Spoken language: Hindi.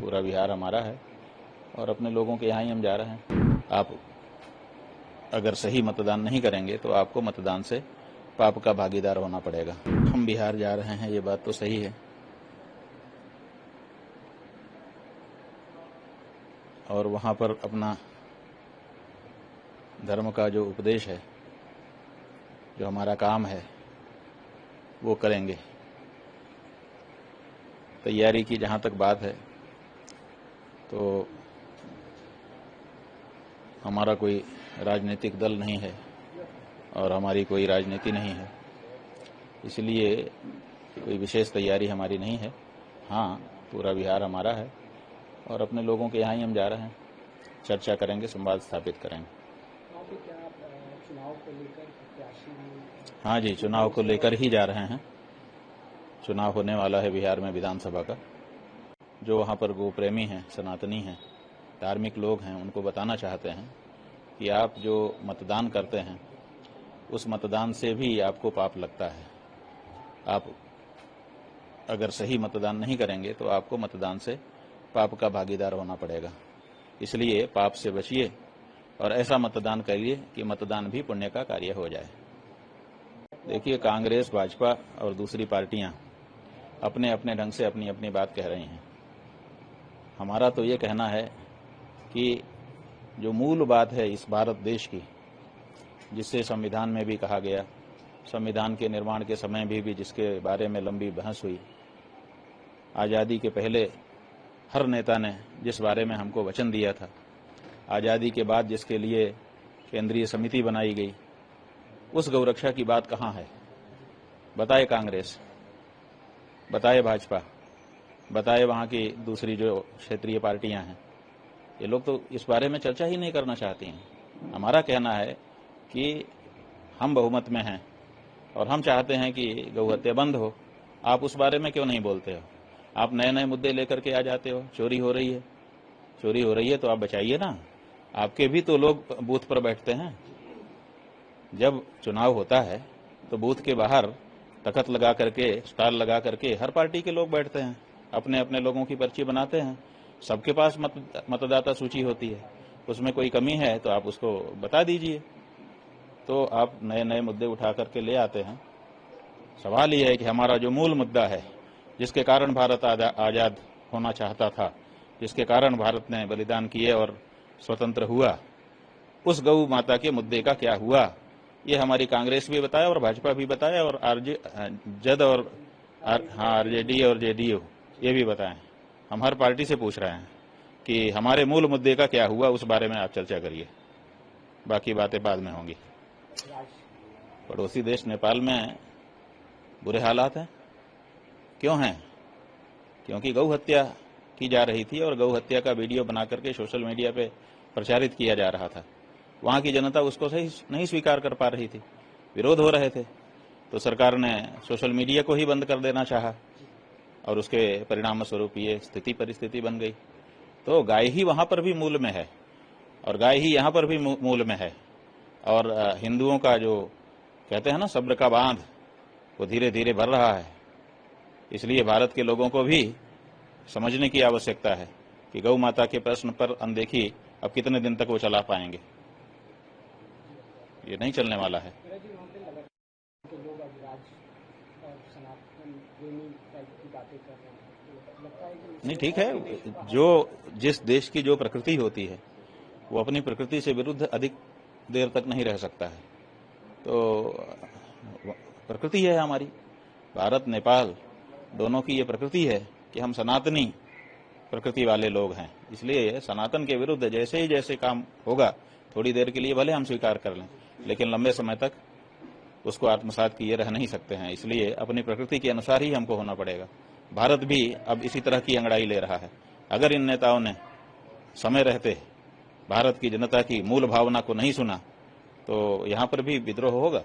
पूरा बिहार हमारा है और अपने लोगों के यहाँ ही हम जा रहे हैं। आप अगर सही मतदान नहीं करेंगे तो आपको मतदान से पाप का भागीदार होना पड़ेगा। हम बिहार जा रहे हैं, ये बात तो सही है, और वहाँ पर अपना धर्म का जो उपदेश है, जो हमारा काम है, वो करेंगे। तैयारी की जहाँ तक बात है तो हमारा कोई राजनीतिक दल नहीं है और हमारी कोई राजनीति नहीं है, इसलिए कोई विशेष तैयारी हमारी नहीं है। हाँ, पूरा बिहार हमारा है और अपने लोगों के यहाँ ही हम जा रहे हैं। चर्चा करेंगे, संवाद स्थापित करेंगे। चुनाव को लेकर प्रत्याशी? हाँ जी, चुनाव को लेकर ही जा रहे हैं। चुनाव होने वाला है बिहार में विधानसभा का। जो वहाँ पर गोप्रेमी हैं, सनातनी हैं, धार्मिक लोग हैं, उनको बताना चाहते हैं कि आप जो मतदान करते हैं उस मतदान से भी आपको पाप लगता है। आप अगर सही मतदान नहीं करेंगे तो आपको मतदान से पाप का भागीदार होना पड़ेगा। इसलिए पाप से बचिए और ऐसा मतदान करिए कि मतदान भी पुण्य का कार्य हो जाए। देखिए, कांग्रेस, भाजपा और दूसरी पार्टियां अपने अपने ढंग से अपनी अपनी बात कह रही हैं। हमारा तो ये कहना है कि जो मूल बात है इस भारत देश की, जिससे संविधान में भी कहा गया, संविधान के निर्माण के समय भी जिसके बारे में लंबी बहस हुई, आज़ादी के पहले हर नेता ने जिस बारे में हमको वचन दिया था, आज़ादी के बाद जिसके लिए केंद्रीय समिति बनाई गई, उस गौरक्षा की बात कहाँ है? बताए कांग्रेस, बताए भाजपा, बताए वहाँ की दूसरी जो क्षेत्रीय पार्टियां हैं। ये लोग तो इस बारे में चर्चा ही नहीं करना चाहती हैं। हमारा कहना है कि हम बहुमत में हैं और हम चाहते हैं कि गौहत्या बंद हो। आप उस बारे में क्यों नहीं बोलते हो? आप नए नए मुद्दे लेकर के आ जाते हो। चोरी हो रही है, चोरी हो रही है तो आप बचाइए ना। आपके भी तो लोग बूथ पर बैठते हैं। जब चुनाव होता है तो बूथ के बाहर तख्त लगा करके, स्टाल लगा करके हर पार्टी के लोग बैठते हैं, अपने अपने लोगों की पर्ची बनाते हैं। सबके पास मतदाता सूची होती है, उसमें कोई कमी है तो आप उसको बता दीजिए। तो आप नए नए मुद्दे उठा करके ले आते हैं। सवाल यह है कि हमारा जो मूल मुद्दा है, जिसके कारण भारत आजाद होना चाहता था, जिसके कारण भारत ने बलिदान किए और स्वतंत्र हुआ, उस गौ माता के मुद्दे का क्या हुआ, ये हमारी कांग्रेस भी बताया और भाजपा भी बताया और आरजेडी और जेडीयू ये भी बताएं। हम हर पार्टी से पूछ रहे हैं कि हमारे मूल मुद्दे का क्या हुआ, उस बारे में आप चर्चा करिए, बाकी बातें बाद में होंगी। पड़ोसी देश नेपाल में बुरे हालात हैं। क्यों हैं? क्योंकि गौ हत्या की जा रही थी और गौ हत्या का वीडियो बना करके सोशल मीडिया पे प्रचारित किया जा रहा था। वहां की जनता उसको सही नहीं स्वीकार कर पा रही थी, विरोध हो रहे थे, तो सरकार ने सोशल मीडिया को ही बंद कर देना चाहा और उसके परिणाम स्वरूप ये स्थिति परिस्थिति बन गई। तो गाय ही वहां पर भी मूल में है और गाय ही यहाँ पर भी मूल में है। और हिंदुओं का जो कहते हैं ना सब्र का बांध, वो धीरे धीरे भर रहा है। इसलिए भारत के लोगों को भी समझने की आवश्यकता है कि गौ माता के प्रश्न पर अनदेखी अब कितने दिन तक वो चला पाएंगे। ये नहीं चलने वाला है। नहीं, ठीक है, जो जिस देश की जो प्रकृति होती है वो अपनी प्रकृति से विरुद्ध अधिक देर तक नहीं रह सकता है। तो प्रकृति है हमारी, भारत नेपाल दोनों की ये प्रकृति है कि हम सनातनी प्रकृति वाले लोग हैं। इसलिए सनातन के विरुद्ध जैसे ही जैसे काम होगा, थोड़ी देर के लिए भले हम स्वीकार कर लें, लेकिन लंबे समय तक उसको आत्मसात किए रह नहीं सकते हैं। इसलिए अपनी प्रकृति के अनुसार ही हमको होना पड़ेगा। भारत भी अब इसी तरह की अंगड़ाई ले रहा है। अगर इन नेताओं ने समय रहते भारत की जनता की मूल भावना को नहीं सुना तो यहाँ पर भी विद्रोह होगा।